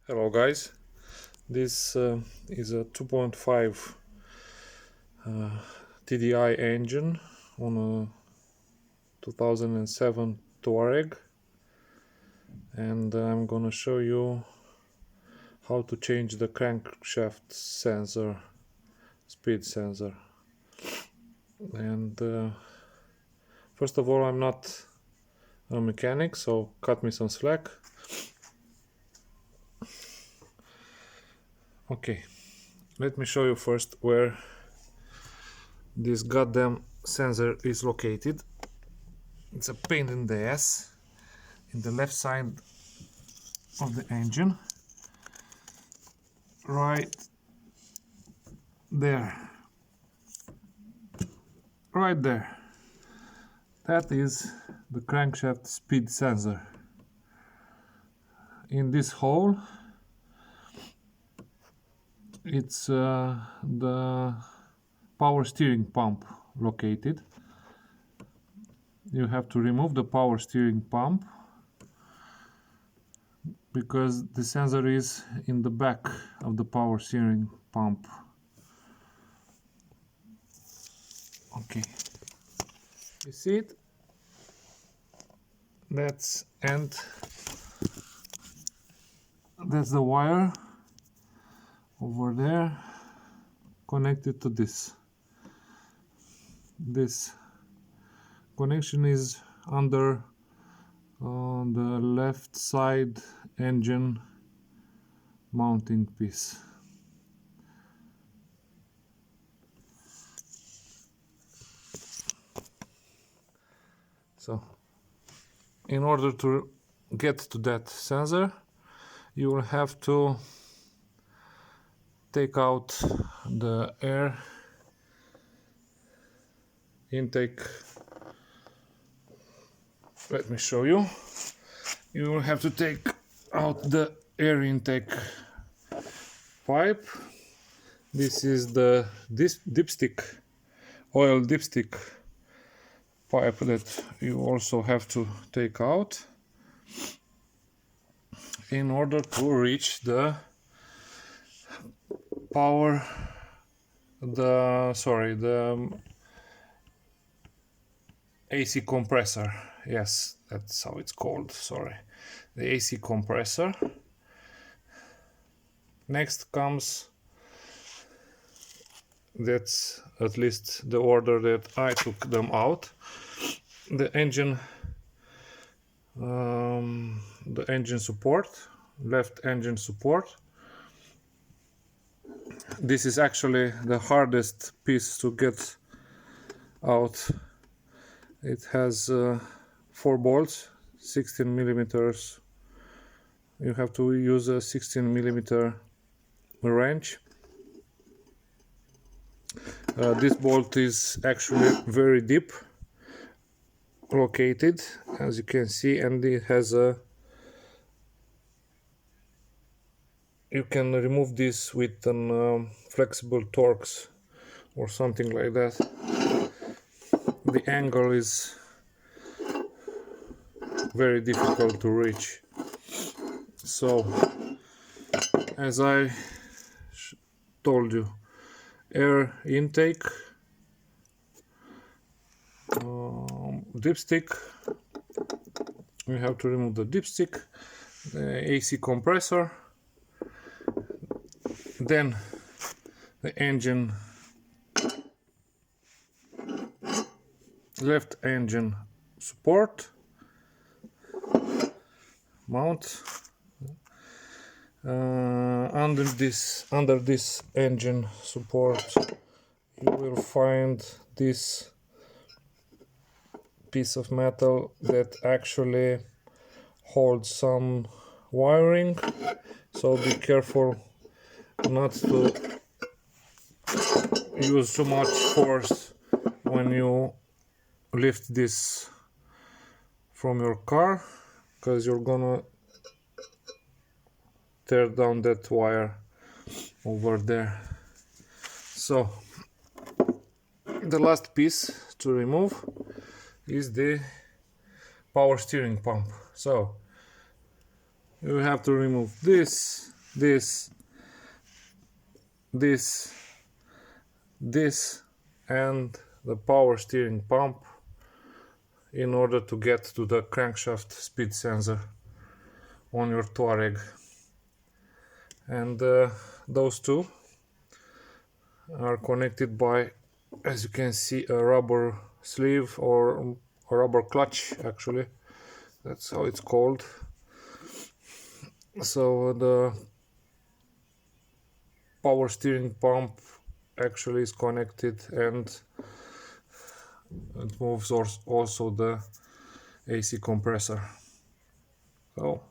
Hello guys, this is a 2.5 TDI engine on a 2007 Touareg, and I'm gonna show you how to change the crankshaft sensor, speed sensor. And first of all, I'm not a mechanic, so cut me some slack. Okay, let me show you first where this goddamn sensor is located. It's a pain in the ass in the left side of the engine, right there, right there. That is the crankshaft speed sensor. In this hole it's the power steering pump located. You have to remove the power steering pump because the sensor is in the back of the power steering pump. Okay, you see it? That's the wire over there connected to this. This connection is under the left side engine mounting piece. So in order to get to that sensor, you will have to take out the air intake. Let me show you. You will have to take out the air intake pipe. This is the dipstick, oil dipstick pipe that you also have to take out in order to reach the power, the AC compressor. Yes, that's how it's called, sorry. The AC compressor. Next comes, that's at least the order that I took them out, the engine support, left engine support. This is actually the hardest piece to get out. It has 4 bolts, 16 millimeters. You have to use a 16 millimeter wrench. This bolt is actually very deep located, as you can see, and it has a, you can remove this with an flexible Torx or something like that. The angle is very difficult to reach. So, as I told you, air intake, dipstick, we have to remove the dipstick, the AC compressor, then the engine, left engine support mount. Under this engine support you will find this piece of metal that actually holds some wiring, so be careful not to use too much force when you lift this from your car, because you're gonna tear down that wire over there. So the last piece to remove is the power steering pump. So you have to remove this this, this and the power steering pump in order to get to the crankshaft speed sensor on your Touareg. And those two are connected by, as you can see, a rubber sleeve or a rubber clutch, actually. That's how it's called. So the power steering pump actually is connected, and it moves also the AC compressor. So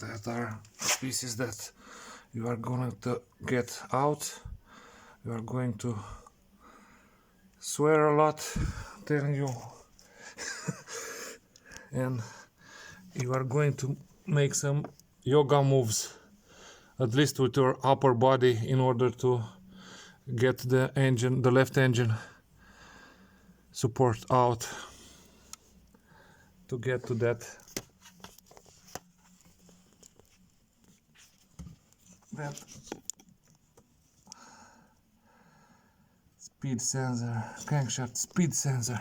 that are pieces that you are going to get out. You are going to swear a lot, telling you, and you are going to make some yoga moves, at least with your upper body, in order to get the engine, the left engine support out, to get to that speed sensor, crankshaft speed sensor.